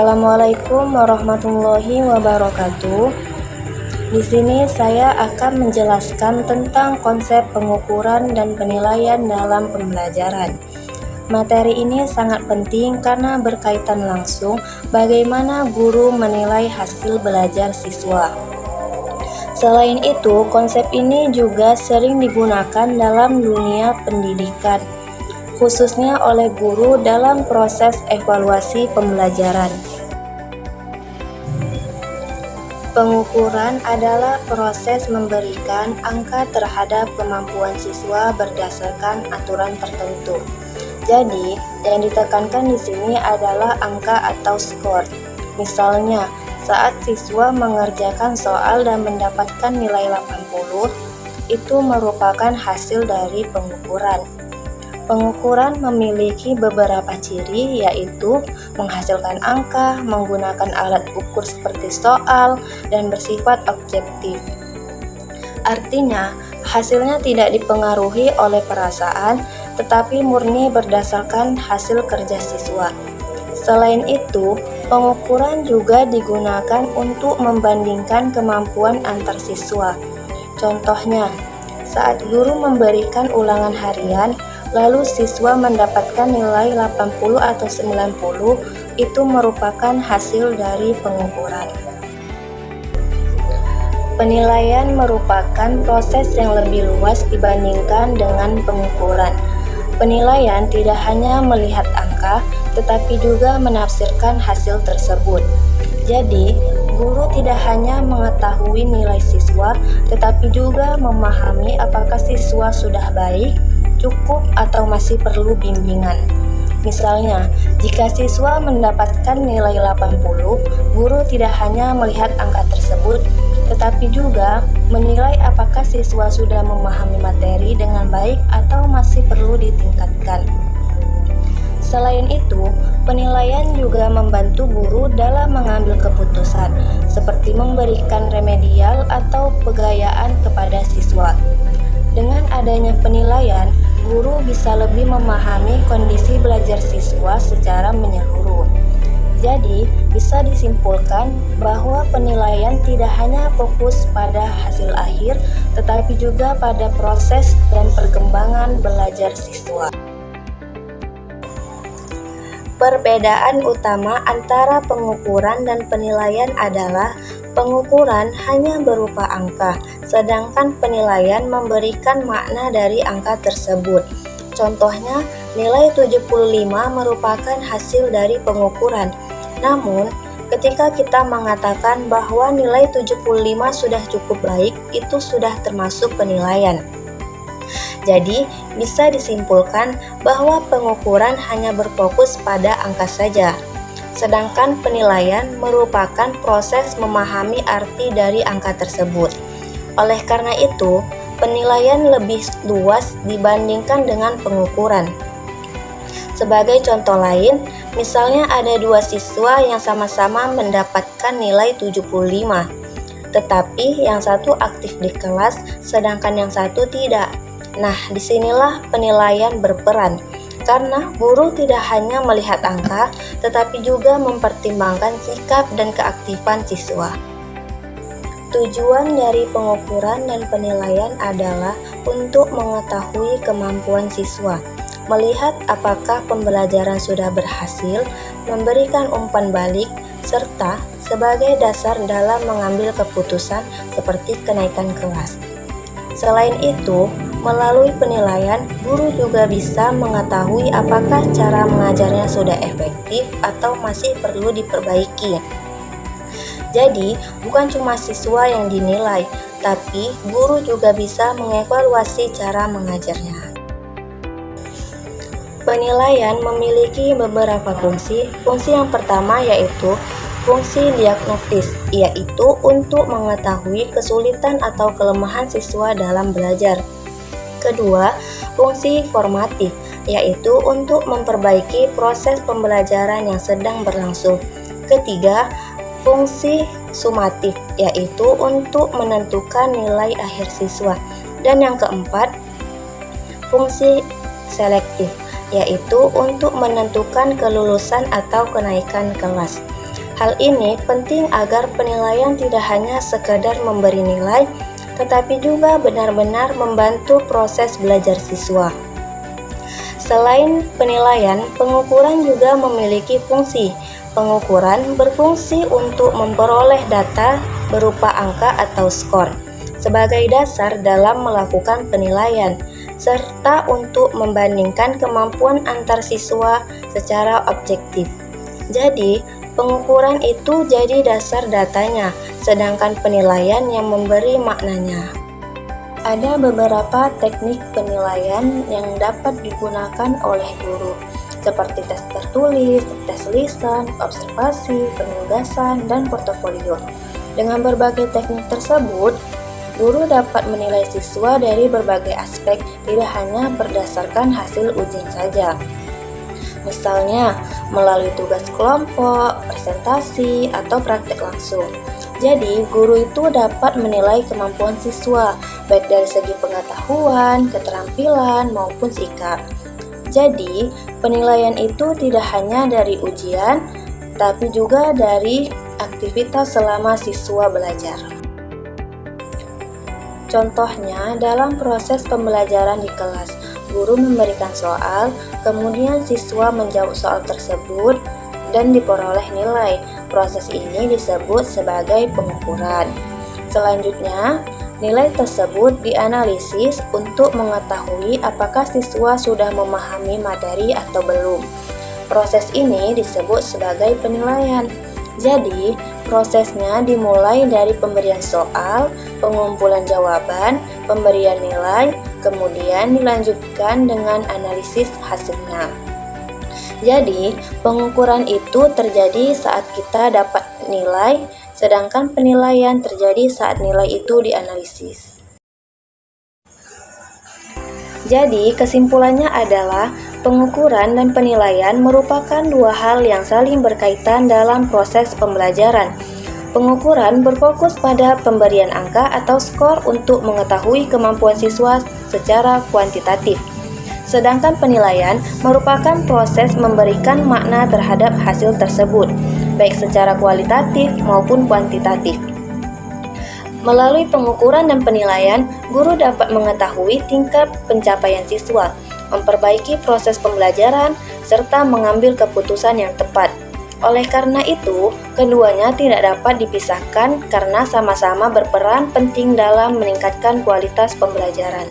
Assalamualaikum warahmatullahi wabarakatuh. Di sini saya akan menjelaskan tentang konsep pengukuran dan penilaian dalam pembelajaran. Materi ini sangat penting karena berkaitan langsung bagaimana guru menilai hasil belajar siswa. Selain itu, konsep ini juga sering digunakan dalam dunia pendidikan, khususnya oleh guru dalam proses evaluasi pembelajaran. Pengukuran adalah proses memberikan angka terhadap kemampuan siswa berdasarkan aturan tertentu. Jadi, yang ditekankan di sini adalah angka atau skor. Misalnya, saat siswa mengerjakan soal dan mendapatkan nilai 80, itu merupakan hasil dari pengukuran. Pengukuran memiliki beberapa ciri, yaitu menghasilkan angka, menggunakan alat ukur seperti soal, dan bersifat objektif. Artinya, hasilnya tidak dipengaruhi oleh perasaan, tetapi murni berdasarkan hasil kerja siswa. Selain itu, pengukuran juga digunakan untuk membandingkan kemampuan antar siswa. Contohnya, saat guru memberikan ulangan harian, lalu siswa mendapatkan nilai 80 atau 90, itu merupakan hasil dari pengukuran. Penilaian merupakan proses yang lebih luas dibandingkan dengan pengukuran. Penilaian tidak hanya melihat angka, tetapi juga menafsirkan hasil tersebut. Jadi, guru tidak hanya mengetahui nilai siswa, tetapi juga memahami apakah siswa sudah baik, cukup, atau masih perlu bimbingan. Misalnya, jika siswa mendapatkan nilai 80, guru tidak hanya melihat angka tersebut, tetapi juga menilai apakah siswa sudah memahami materi dengan baik atau masih perlu ditingkatkan. Selain itu, penilaian juga membantu guru dalam mengambil keputusan, seperti memberikan remedial atau pegayaan kepada siswa. Dengan adanya penilaian, guru bisa lebih memahami kondisi belajar siswa secara menyeluruh. Jadi, bisa disimpulkan bahwa penilaian tidak hanya fokus pada hasil akhir, tetapi juga pada proses dan perkembangan belajar siswa. Perbedaan utama antara pengukuran dan penilaian adalah pengukuran hanya berupa angka, sedangkan penilaian memberikan makna dari angka tersebut. Contohnya, nilai 75 merupakan hasil dari pengukuran. Namun, ketika kita mengatakan bahwa nilai 75 sudah cukup baik, itu sudah termasuk penilaian. Jadi, bisa disimpulkan bahwa pengukuran hanya berfokus pada angka saja, sedangkan penilaian merupakan proses memahami arti dari angka tersebut. Oleh karena itu, penilaian lebih luas dibandingkan dengan pengukuran. Sebagai contoh lain, misalnya ada dua siswa yang sama-sama mendapatkan nilai 75, tetapi yang satu aktif di kelas, sedangkan yang satu tidak. Nah, disinilah penilaian berperan, karena guru tidak hanya melihat angka, tetapi juga mempertimbangkan sikap dan keaktifan siswa. Tujuan dari pengukuran dan penilaian adalah untuk mengetahui kemampuan siswa, melihat apakah pembelajaran sudah berhasil, memberikan umpan balik, serta sebagai dasar dalam mengambil keputusan seperti kenaikan kelas. Selain itu, melalui penilaian, guru juga bisa mengetahui apakah cara mengajarnya sudah efektif atau masih perlu diperbaiki. Jadi, bukan cuma siswa yang dinilai, tapi guru juga bisa mengevaluasi cara mengajarnya. Penilaian memiliki beberapa fungsi. Fungsi yang pertama yaitu fungsi diagnostis, yaitu untuk mengetahui kesulitan atau kelemahan siswa dalam belajar. Kedua, fungsi formatif, yaitu untuk memperbaiki proses pembelajaran yang sedang berlangsung. Ketiga, fungsi sumatif, yaitu untuk menentukan nilai akhir siswa. Dan yang keempat, fungsi selektif, yaitu untuk menentukan kelulusan atau kenaikan kelas. Hal ini penting agar penilaian tidak hanya sekedar memberi nilai, tetapi juga benar-benar membantu proses belajar siswa. Selain penilaian, pengukuran juga memiliki fungsi. Pengukuran berfungsi untuk memperoleh data berupa angka atau skor sebagai dasar dalam melakukan penilaian, serta untuk membandingkan kemampuan antar siswa secara objektif. Jadi, pengukuran itu jadi dasar datanya, sedangkan penilaian yang memberi maknanya. Ada beberapa teknik penilaian yang dapat digunakan oleh guru, seperti tes tertulis, tes lisan, observasi, penugasan, dan portofolio. Dengan berbagai teknik tersebut, guru dapat menilai siswa dari berbagai aspek, tidak hanya berdasarkan hasil ujian saja. Misalnya, melalui tugas kelompok, presentasi, atau praktek langsung. Jadi, guru itu dapat menilai kemampuan siswa, baik dari segi pengetahuan, keterampilan, maupun sikap. Jadi, penilaian itu tidak hanya dari ujian, tapi juga dari aktivitas selama siswa belajar. Contohnya, dalam proses pembelajaran di kelas, guru memberikan soal, kemudian siswa menjawab soal tersebut, dan diperoleh nilai. Proses ini disebut sebagai pengukuran. Selanjutnya, nilai tersebut dianalisis untuk mengetahui apakah siswa sudah memahami materi atau belum. Proses ini disebut sebagai penilaian. Jadi, prosesnya dimulai dari pemberian soal, pengumpulan jawaban, pemberian nilai, kemudian dilanjutkan dengan analisis hasilnya. Jadi, pengukuran itu terjadi saat kita dapat nilai, sedangkan penilaian terjadi saat nilai itu dianalisis. Jadi, kesimpulannya adalah pengukuran dan penilaian merupakan dua hal yang saling berkaitan dalam proses pembelajaran. Pengukuran berfokus pada pemberian angka atau skor untuk mengetahui kemampuan siswa secara kuantitatif. Sedangkan penilaian merupakan proses memberikan makna terhadap hasil tersebut, baik secara kualitatif maupun kuantitatif. Melalui pengukuran dan penilaian, guru dapat mengetahui tingkat pencapaian siswa, memperbaiki proses pembelajaran, serta mengambil keputusan yang tepat. Oleh karena itu, keduanya tidak dapat dipisahkan karena sama-sama berperan penting dalam meningkatkan kualitas pembelajaran.